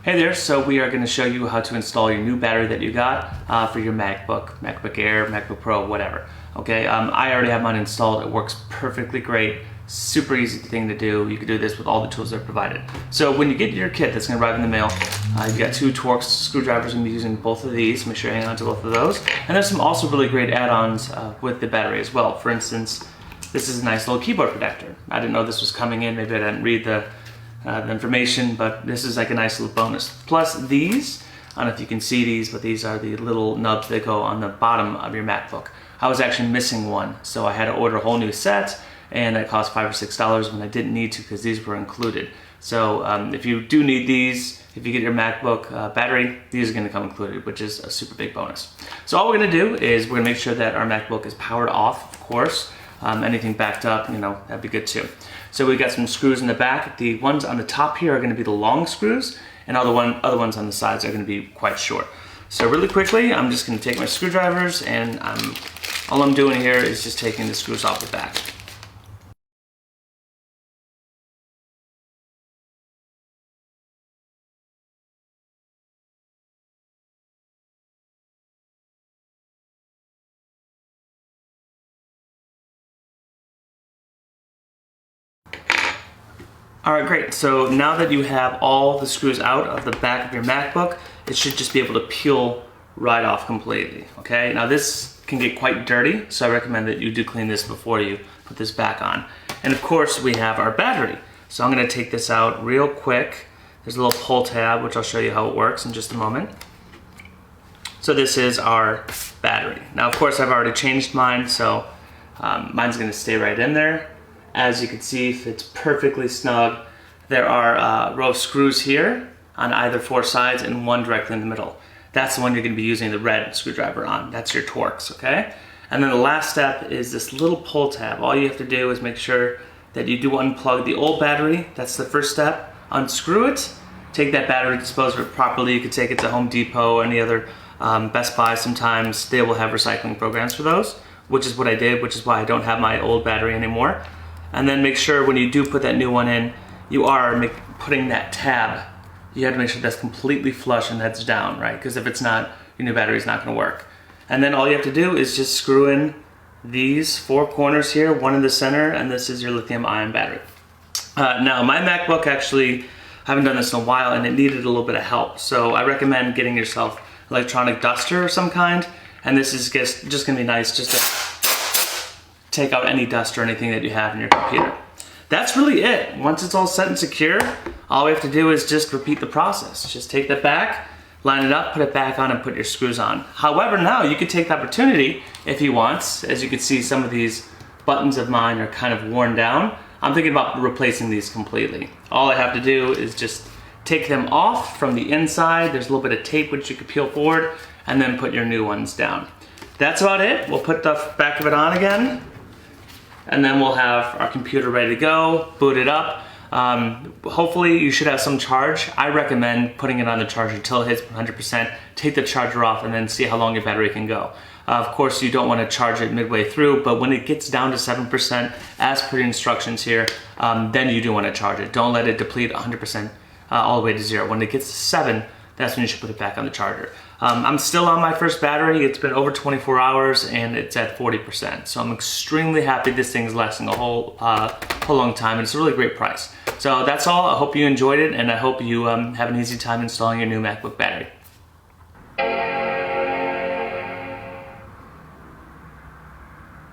Hey there, so we are going to show you how to install your new battery that you got for your MacBook Air, MacBook Pro, whatever. Okay, I already have mine installed. It works perfectly great. Super easy thing to do. You can do this with all the tools that are provided. So when you get your kit that's going to arrive in the mail, you've got two Torx screwdrivers. I'm going to be using both of these. Make sure you hang on to both of those. And there's some also really great add-ons with the battery as well. For instance, this is a nice little keyboard protector. I didn't know this was coming in. Maybe I didn't read the information, but this is like a nice little bonus. Plus these, I don't know if you can see these, but these are the little nubs that go on the bottom of your MacBook. I was actually missing one, so I had to order a whole new set, and it cost $5 or $6 when I didn't need to because these were included. So if you do need these, if you get your MacBook battery, these are going to come included, which is a super big bonus. So all we're going to do is we're going to make sure that our MacBook is powered off, of course. Anything backed up, that'd be good too. So we've got some screws in the back. The ones on the top here are going to be the long screws, and other ones on the sides are going to be quite short. So really quickly, I'm just going to take my screwdrivers, and all I'm doing here is just taking the screws off the back. Alright, great. So now that you have all the screws out of the back of your MacBook, it should just be able to peel right off completely, okay? Now this can get quite dirty, so I recommend that you do clean this before you put this back on. And of course, we have our battery. So I'm gonna take this out real quick. There's a little pull tab, which I'll show you how it works in just a moment. So this is our battery. Now, of course, I've already changed mine, so mine's gonna stay right in there. As you can see, fits perfectly snug. There are a row of screws here on either four sides and one directly in the middle. That's the one you're going to be using the red screwdriver on. That's your Torx, okay? And then the last step is this little pull tab. All you have to do is make sure that you do unplug the old battery. That's the first step. Unscrew it. Take that battery, dispose of it properly. You could take it to Home Depot or any other Best Buy. Sometimes they will have recycling programs for those, which is what I did, which is why I don't have my old battery anymore. And then make sure when you do put that new one in, you are putting that tab. You have to make sure that's completely flush and that's down, right? Because if it's not, your new battery is not going to work. And then all you have to do is just screw in these four corners here, one in the center, and this is your lithium-ion battery. Now, my MacBook actually, I haven't done this in a while, and it needed a little bit of help. So I recommend getting yourself an electronic duster of some kind, and this is just going to be nice just to take out any dust or anything that you have in your computer. That's really it. Once it's all set and secure, all we have to do is just repeat the process. Just take that back, line it up, put it back on, and put your screws on. However, now you could take the opportunity if you want. As you can see, some of these buttons of mine are kind of worn down. I'm thinking about replacing these completely. All I have to do is just take them off from the inside. There's a little bit of tape which you could peel forward, and then put your new ones down. That's about it. We'll put the back of it on again, and then we'll have our computer ready to go, boot it up. Hopefully you should have some charge. I recommend putting it on the charger until it hits 100%, take the charger off, and then see how long your battery can go. Of course, you don't want to charge it midway through, but when it gets down to 7%, as per the instructions here, then you do want to charge it. Don't let it deplete 100% all the way to 0. When it gets to 7, that's when you should put it back on the charger. I'm still on my first battery. It's been over 24 hours and it's at 40%. So I'm extremely happy this thing is lasting a whole long time, and it's a really great price. So that's all. I hope you enjoyed it, and I hope you have an easy time installing your new MacBook battery.